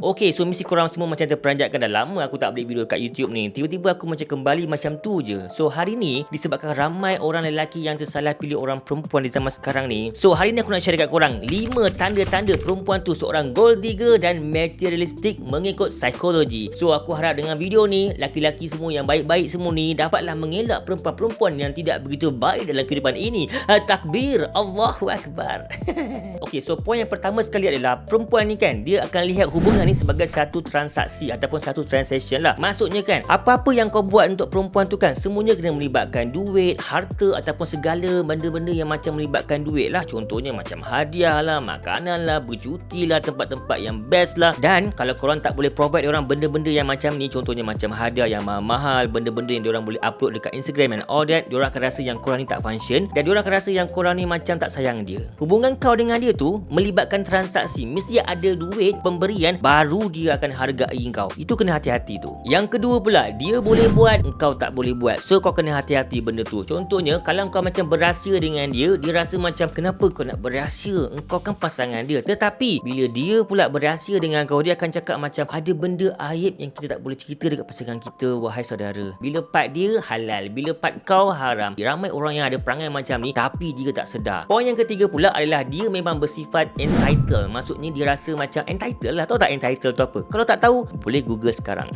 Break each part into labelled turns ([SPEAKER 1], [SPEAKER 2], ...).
[SPEAKER 1] Okay, so mesti korang semua macam terperanjatkan dah lama aku tak update video kat YouTube ni. Tiba-tiba aku macam kembali macam tu je. So hari ni disebabkan ramai orang lelaki yang tersalah pilih orang perempuan di zaman sekarang ni. So hari ni aku nak share dekat korang 5 tanda-tanda perempuan tu seorang gold digger dan materialistic mengikut psikologi. So aku harap dengan video ni laki-laki semua yang baik-baik semua ni dapatlah mengelak perempuan-perempuan yang tidak begitu baik dalam kehidupan ini. Takbir, Allahu Akbar. Okay, so poin yang pertama sekali adalah perempuan ni kan, dia akan lihat hubungan ni sebagai satu transaksi ataupun satu transaction lah. Maksudnya kan, apa-apa yang kau buat untuk perempuan tu kan, semuanya kena melibatkan duit, harta ataupun segala benda-benda yang macam melibatkan duit lah. Contohnya macam hadiah lah, makanan lah, bercuti lah, tempat-tempat yang best lah. Dan kalau korang tak boleh provide orang benda-benda yang macam ni, contohnya macam hadiah yang mahal-mahal, benda-benda yang diorang boleh upload dekat Instagram and all that, diorang akan rasa yang korang ni tak function dan diorang akan rasa yang korang ni macam tak sayang dia. Hubungan kau dengan dia tu melibatkan transaksi, mesti ada duit pemberian baru dia akan hargai kau. Itu kena hati-hati tu. Yang kedua pula, dia boleh buat, kau tak boleh buat. So kau kena hati-hati benda tu. Contohnya kalau kau macam berahsia dengan dia, dia rasa macam kenapa kau nak berahsia? Engkau kan pasangan dia. Tetapi bila dia pula berahsia dengan kau, dia akan cakap macam ada benda aib yang kita tak boleh cerita dekat pasangan kita, wahai saudara. Bila part dia halal, bila part kau haram. Ramai orang yang ada perangai macam ni tapi dia tak sedar. Poin yang ketiga pula adalah dia memang bersifat entitled. Maksudnya dia rasa macam entitled lah. Tahu tak entitled tu apa? Kalau tak tahu, boleh google sekarang.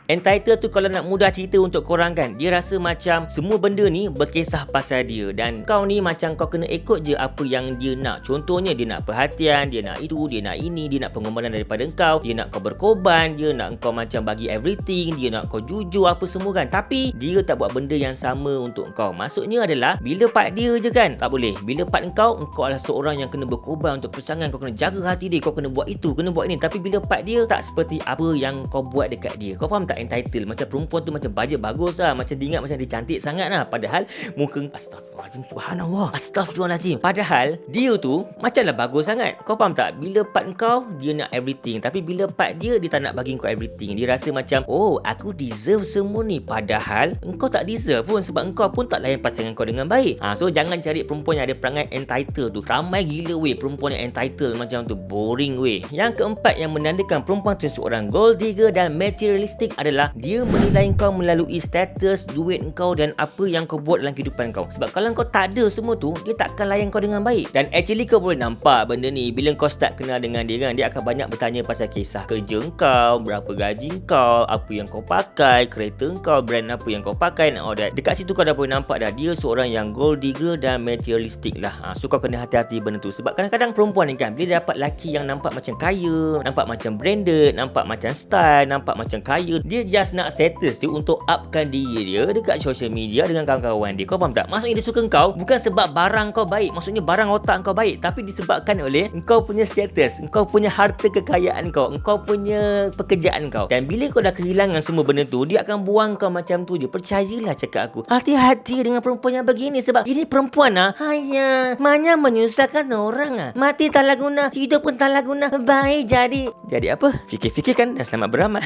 [SPEAKER 1] Entitled tu kalau nak mudah cerita untuk korang kan, dia rasa macam semua benda ni berkisah pasal dia dan kau ni macam kau kena ikut je apa yang dia nak. Contohnya dia nak perhatian, dia nak itu, dia nak ini, dia nak pengorbanan daripada kau, dia nak kau berkorban, dia nak kau macam bagi everything, dia nak kau jujur apa semua kan. Tapi dia tak buat benda yang sama untuk kau. Maksudnya adalah bila part dia je kan, tak boleh. Bila part engkau adalah seorang yang kena berkorban untuk pasangan, kau kena jaga hati dia, kau kena buat itu, kena buat ini. Tapi bila part dia tak seperti apa yang kau buat dekat dia. Kau faham tak? Entitled. Macam perempuan tu macam bajet bagus lah, macam dia ingat macam dia cantik sangat lah. Padahal muka, astagfirullahaladzim, subhanallah, astagfirullahaladzim, padahal dia tu macamlah bagus sangat. Kau faham tak? Bila part kau, dia nak everything. Tapi bila part dia, dia tak nak bagi kau everything. Dia rasa macam, oh aku deserve semua ni. Padahal engkau tak deserve pun, sebab engkau pun tak layan pasangan kau dengan baik. So jangan cari perempuan yang ada perangai entitled tu. Ramai gila weh perempuan yang entitled macam tu. Boring weh. Yang keempat yang menandakan perempuan tu seorang gold digger dan materialistic adalah dia menilai kau melalui status, duit kau dan apa yang kau buat dalam kehidupan kau. Sebab kalau kau tak ada semua tu, dia takkan layan kau dengan baik. Dan actually kau boleh nampak benda ni bila kau start kenal dengan dia kan, dia akan banyak bertanya pasal kisah kerja kau, berapa gaji kau, apa yang kau pakai, kereta kau, brand apa yang kau pakai and all that. Dekat situ kau dah boleh nampak dah dia seorang yang gold digger dan materialistic lah. So kau kena hati-hati benda tu. Sebab kadang-kadang perempuan ni kan, bila dia dapat lelaki yang nampak macam kaya, nampak macam branded, nampak macam style, nampak macam kaya, dia just nak status dia untuk upkan diri dia dekat social media dengan kawan-kawan dia. Kau faham tak? Maksudnya dia suka kau bukan sebab barang kau baik, maksudnya barang otak kau baik, tapi disebabkan oleh kau punya status, kau punya harta kekayaan kau punya pekerjaan kau. Dan bila kau dah kehilangan semua benda tu, dia akan buang kau macam tu je. Percayalah cakap aku. Hati-hati dengan perempuan yang begini, sebab ini perempuan hanya menyusahkan orang mati tak lah guna, hidup pun tak lah guna. Baik jadi apa? Fikir-fikir kan dan selamat beramal.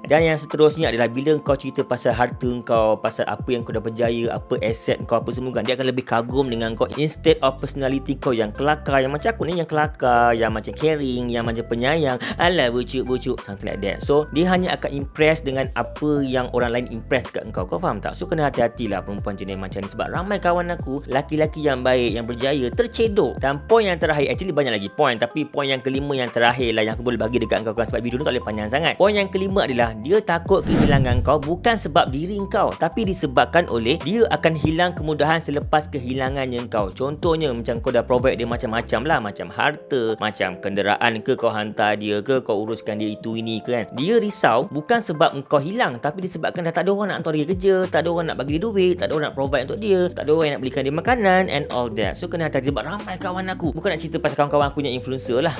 [SPEAKER 1] Dan yang seterusnya adalah bila kau cerita pasal harta kau, pasal apa yang kau dah berjaya, apa aset kau, apa semua kan, dia akan lebih kagum dengan kau instead of personality kau yang kelakar, yang macam aku ni, yang kelakar, yang macam caring, yang macam penyayang, alah bucuk-bucuk, something like that. So dia hanya akan impress dengan apa yang orang lain impress kat kau. Kau faham tak? So kena hati-hatilah perempuan jenis macam ni, sebab ramai kawan aku laki-laki yang baik, yang berjaya, tercedok. Dan poin yang terakhir, actually banyak lagi poin, tapi poin yang kelima yang terakhir lah yang aku boleh bagi dekat kau, sebab video ni tak boleh panjang sangat. Poin yang kelima adalah dia takut kehilangan kau bukan sebab diri kau, tapi disebabkan oleh dia akan hilang kemudahan selepas kehilangannya kau. Contohnya macam kau dah provide dia macam-macam lah, macam harta, macam kenderaan ke, kau hantar dia ke, kau uruskan dia itu ini ke kan. Dia risau bukan sebab kau hilang, tapi disebabkan dah tak ada orang nak hantar dia kerja, tak ada orang nak bagi dia duit, tak ada orang nak provide untuk dia, tak ada orang yang nak belikan dia makanan and all that. So kena hati-hati sebab ramai kawan aku, bukan nak cerita pasal kawan-kawan aku yang influencer lah.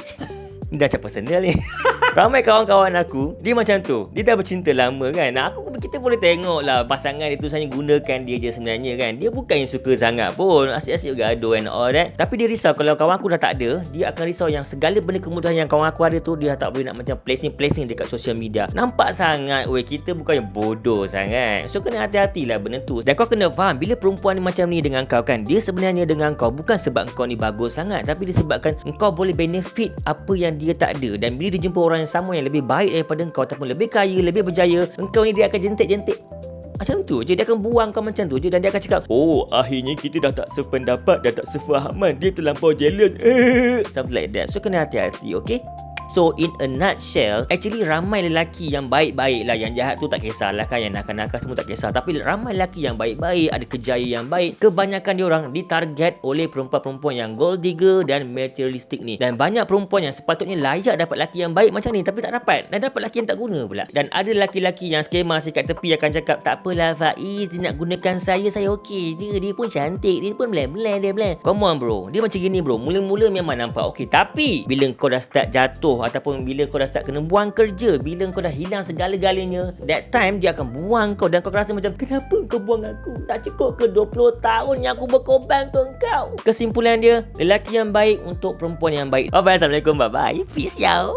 [SPEAKER 1] Dah macam personal ni. Ramai kawan-kawan aku, dia macam tu. Dia dah bercinta lama kan. Kita boleh tengok lah pasangan dia tu hanya gunakan dia je sebenarnya kan. Dia bukan yang suka sangat pun. Asyik-asyik gaduh and all that. Tapi dia risau kalau kawan aku dah tak ada, dia akan risau yang segala benda kemudahan yang kawan aku ada tu, dia tak boleh nak macam placing dekat social media. Nampak sangat, kita bukannya bodoh sangat. So kena hati-hatilah benda tu. Dan kau kena faham, bila perempuan ni macam ni dengan kau kan, dia sebenarnya dengan kau bukan sebab kau ni bagus sangat, tapi disebabkan kau boleh benefit apa yang dia tak ada. Dan bila dia jumpa orang yang sama yang lebih baik daripada kau ataupun lebih kaya, lebih berjaya, engkau ni dia akan jentik-jentik macam tu je. Dia akan buang kau macam tu je. Dan dia akan cakap, oh akhirnya kita dah tak sependapat, dah tak sefahaman, dia terlampau jealous, something like that. So kena hati-hati, okay? So in a nutshell, actually ramai lelaki yang baik-baik lah. Yang jahat tu tak kisahlah kan, yang nakal-nakal semua tak kisah. Tapi ramai lelaki yang baik-baik, ada kejaya yang baik. Kebanyakan diorang ditarget oleh perempuan-perempuan yang gold digger dan materialistik ni. Dan banyak perempuan yang sepatutnya layak dapat lelaki yang baik macam ni, tapi tak dapat. Dan dapat lelaki yang tak guna pula. Dan ada lelaki-lelaki yang skema kat tepi akan cakap, tak apalah Faiz, dia nak gunakan saya okey je. Dia pun cantik, dia pun blah. Come on bro, dia macam gini bro. Mula-mula memang nampak okey, tapi bila kau dah start jatuh, ataupun bila kau dah start kena buang kerja, bila kau dah hilang segala-galanya, that time dia akan buang kau. Dan kau rasa macam, kenapa kau buang aku? Tak cukup ke 20 tahun yang aku berkorban untuk kau? Kesimpulan dia, lelaki yang baik untuk perempuan yang baik. Assalamualaikum, bye-bye, peace out.